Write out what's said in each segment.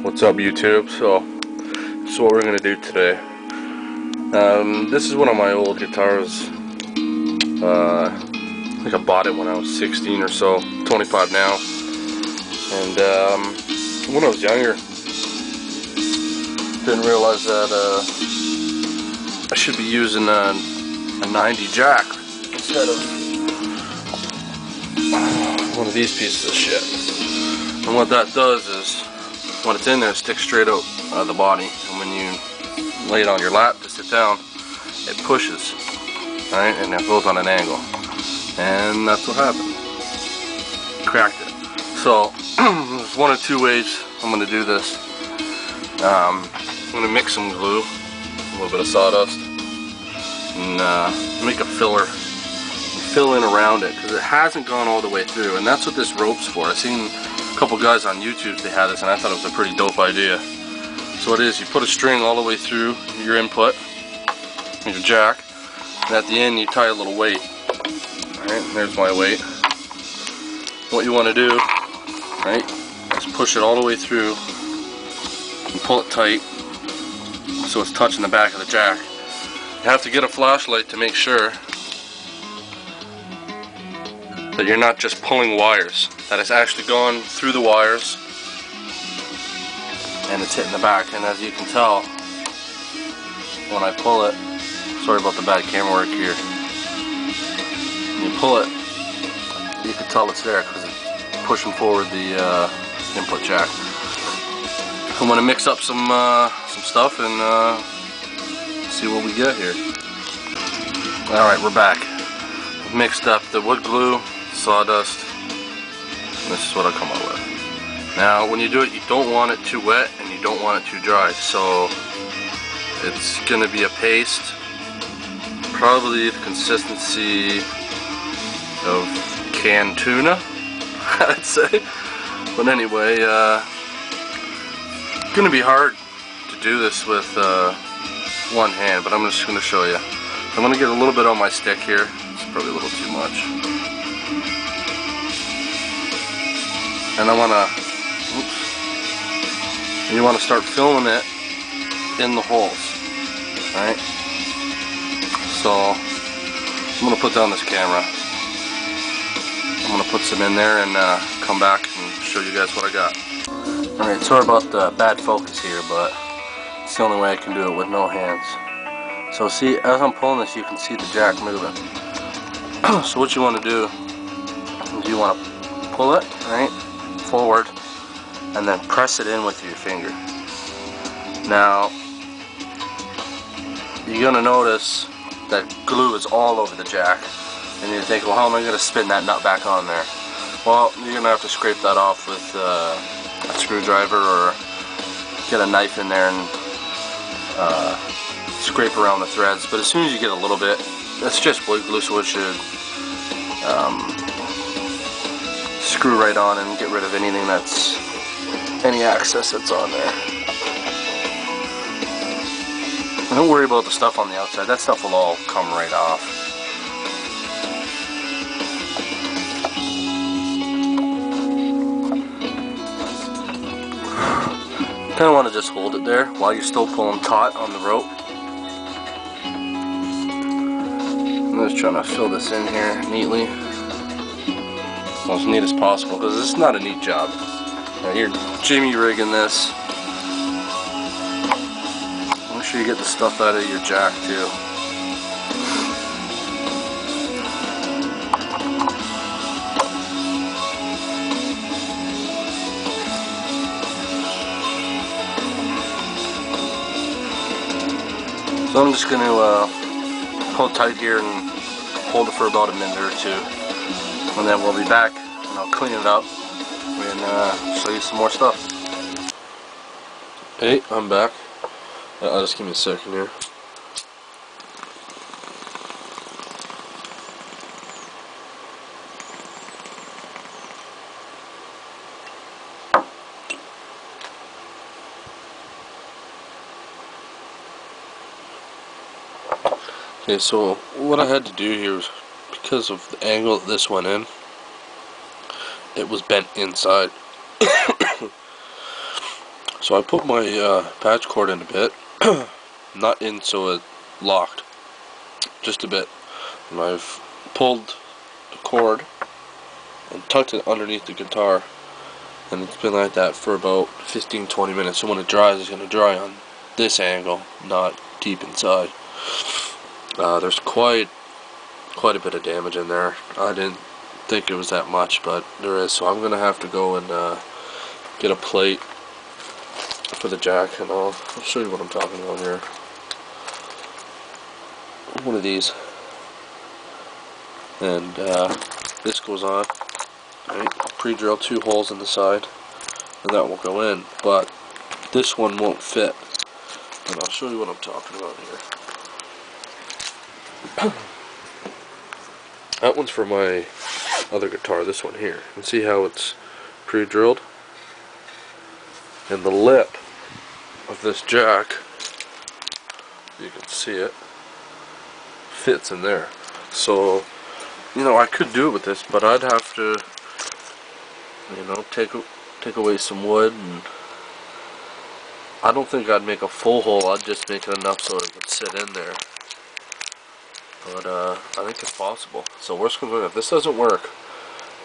What's up, YouTube? So this is what we're gonna do today. This is one of my old guitars. I think I bought it when I was 16 or so, 25 now. And when I was younger, didn't realize that I should be using a 90 jack instead of one of these pieces of shit. And what that does is, when it's in there, it sticks straight out of the body, and when you lay it on your lap to sit down, it pushes, right, and it goes on an angle, and that's what happened. Cracked it. So there's one of two ways I'm going to do this. I'm going to mix some glue, a little bit of sawdust, and make a filler, and fill in around it, because it hasn't gone all the way through, and that's what this rope's for. I've seen a couple guys on YouTube, they had this, and I thought it was a pretty dope idea. So it is, you put a string all the way through your input, your jack, and at the end you tie a little weight. Alright, there's my weight. What you want to do, right, is push it all the way through and pull it tight so it's touching the back of the jack. You have to get a flashlight to make sure that you're not just pulling wires, that it's actually gone through the wires and it's hitting the back. And as you can tell, when I pull it, sorry about the bad camera work here, when you pull it, you can tell it's there because it's pushing forward the input jack. I'm going to mix up some stuff and see what we get here. Alright, we're back. I've mixed up the wood glue, sawdust, and this is what I come up with. Now when you do it, you don't want it too wet and you don't want it too dry, so it's going to be a paste, probably the consistency of canned tuna, I'd say. But anyway, it's going to be hard to do this with one hand, but I'm just going to show you. I'm going to get a little bit on my stick here. It's probably a little too much. And I want to, you want to start filling it in the holes, right? So I'm going to put down this camera. I'm going to put some in there and come back and show you guys what I got. Alright, sorry about the bad focus here, but it's the only way I can do it with no hands. So see, as I'm pulling this, you can see the jack moving. So what you want to do is you want to pull it, right, forward, and then press it in with your finger. Now, you're going to notice that glue is all over the jack, and you think, well, how am I going to spin that nut back on there? Well, you're going to have to scrape that off with a screwdriver, or get a knife in there and scrape around the threads. But as soon as you get a little bit, that's just wood glue, so it should screw right on and get rid of anything that's, any excess that's on there. And don't worry about the stuff on the outside, that stuff will all come right off. Kind of want to just hold it there while you're still pulling taut on the rope. I'm just trying to fill this in here neatly, as neat as possible, because it's not a neat job. Now you're jimmy rigging this. Make sure you get the stuff out of your jack too. So I'm just going to hold tight here and hold it for about a minute or two, and then we'll be back and I'll clean it up and show you some more stuff. Hey, I'm back. Just give me a second here. Okay, so what I had to do here was, because of the angle that this went in, it was bent inside. So I put my patch cord in a bit, not in so it locked, just a bit. And I've pulled the cord and tucked it underneath the guitar, and it's been like that for about 15-20 minutes. So when it dries, it's going to dry on this angle, not deep inside. There's quite a bit of damage in there. I didn't think it was that much, but there is. So I'm going to have to go and get a plate for the jack, and I'll show you what I'm talking about here. One of these, and this goes on. Right, pre-drill 2 holes in the side, and that will go in, but this one won't fit, and I'll show you what I'm talking about here. That one's for my other guitar, this one here. You can see how it's pre-drilled, and the lip of this jack, you can see it, fits in there. So, you know, I could do it with this, but I'd have to, you know, take away some wood, and I don't think I'd make a full hole. I'd just make it enough so it would sit in there. But I think it's possible. So worst comes to worst, if this doesn't work,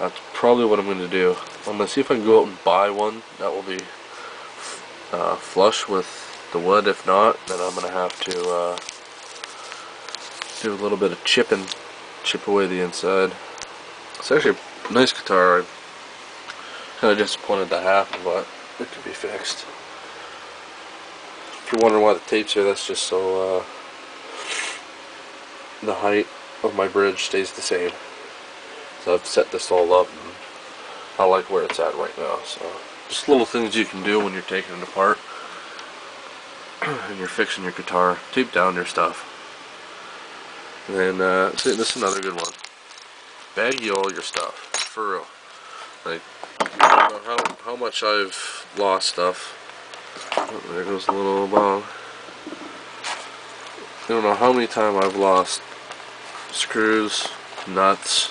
that's probably what I'm going to do. I'm going to see if I can go out and buy one that will be flush with the wood. If not, then I'm going to have to do a little bit of chip away the inside. It's actually a nice guitar. I'm kind of disappointed that happened, but it could be fixed. If you're wondering why the tape's here, that's just so the height of my bridge stays the same. So I've set this all up, and I like where it's at right now. So just little things you can do when you're taking it apart and you're fixing your guitar. Tape down your stuff. And then see, this is another good one. Baggy all your stuff, for real. Like, I don't know how much I've lost stuff. Oh, there goes a little bong. I don't know how many times I've lost screws, nuts,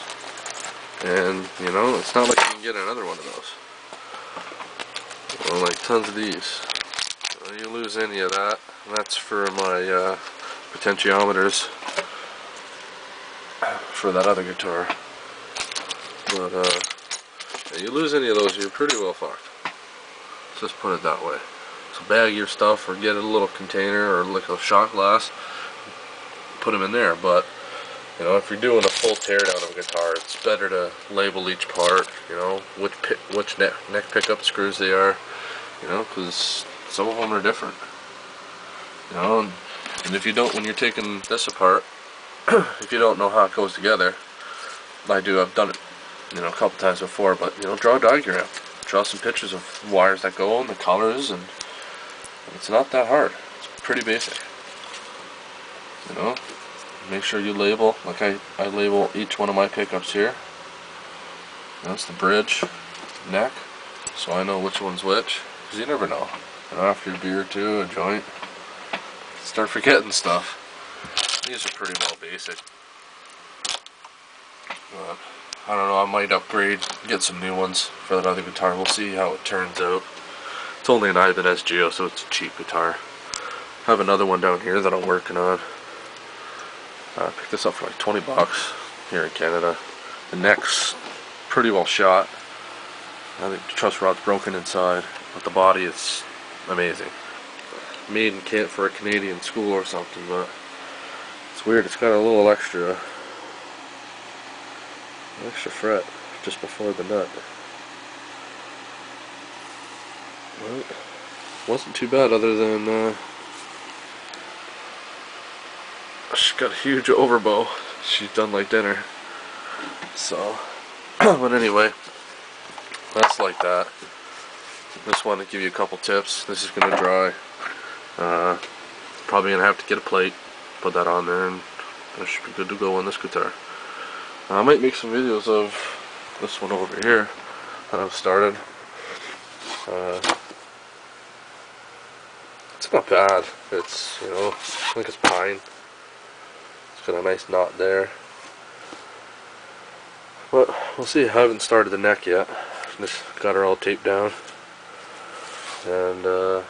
and you know, it's not like you can get another one of those. Well, like tons of these. You lose any of that, and that's for my potentiometers for that other guitar. But yeah, you lose any of those, you're pretty well fucked. Let's just put it that way. So bag your stuff, or get a little container or like a shot glass, put them in there. But you know, if you're doing a full teardown of a guitar, it's better to label each part. You know, which neck pickup screws they are. You know, because some of them are different. You know, and if you don't, when you're taking this apart, if you don't know how it goes together, I've done it, you know, a couple times before. But you know, draw a diagram, draw some pictures of wires that go and the colors, and it's not that hard. It's pretty basic. You know, make sure you label, like I label each one of my pickups here. That's the bridge, neck, so I know which one's which, because you never know. You know, after a beer or two, a joint, start forgetting stuff. These are pretty well basic. But I don't know, I might upgrade, get some new ones for that other guitar. We'll see how it turns out. It's only an Ibanez Geo, so it's a cheap guitar. I have another one down here that I'm working on. I picked this up for like 20 bucks here in Canada. The neck's pretty well shot. I think the truss rod's broken inside, but the body is amazing. Made in Kent for a Canadian school or something, but it's weird. It's got a little extra fret just before the nut. Well, wasn't too bad, other than she's got a huge overbow. She's done like dinner. So, but anyway, that's like that. Just wanted to give you a couple tips. This is gonna dry. Probably gonna have to get a plate, put that on there, and that should be good to go on this guitar. I might make some videos of this one over here that I've started. It's not bad. It's, you know, I think it's pine. It's got a nice knot there. But we'll see. I haven't started the neck yet. Just got her all taped down. And I'm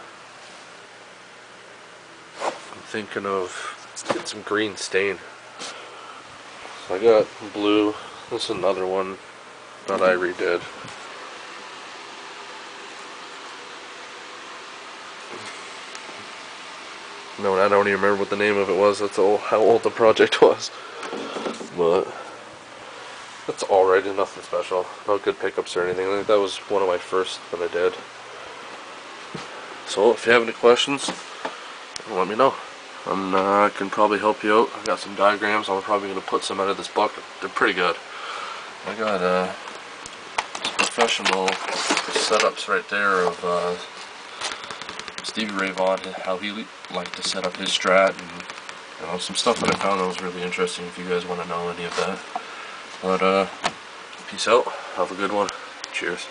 thinking of getting some green stain. So I got blue. This is another one that I redid. No, I don't even remember what the name of it was. That's how old the project was. But that's alright, nothing special. No good pickups or anything. I think that was one of my first that I did. So if you have any questions, let me know. I can probably help you out. I got some diagrams. I'm probably going to put some out of this bucket. They're pretty good. I got some professional setups right there of Stevie Ray Vaughan, how he liked to set up his Strat, and some stuff that I found that was really interesting if you guys want to know any of that. But peace out. Have a good one. Cheers.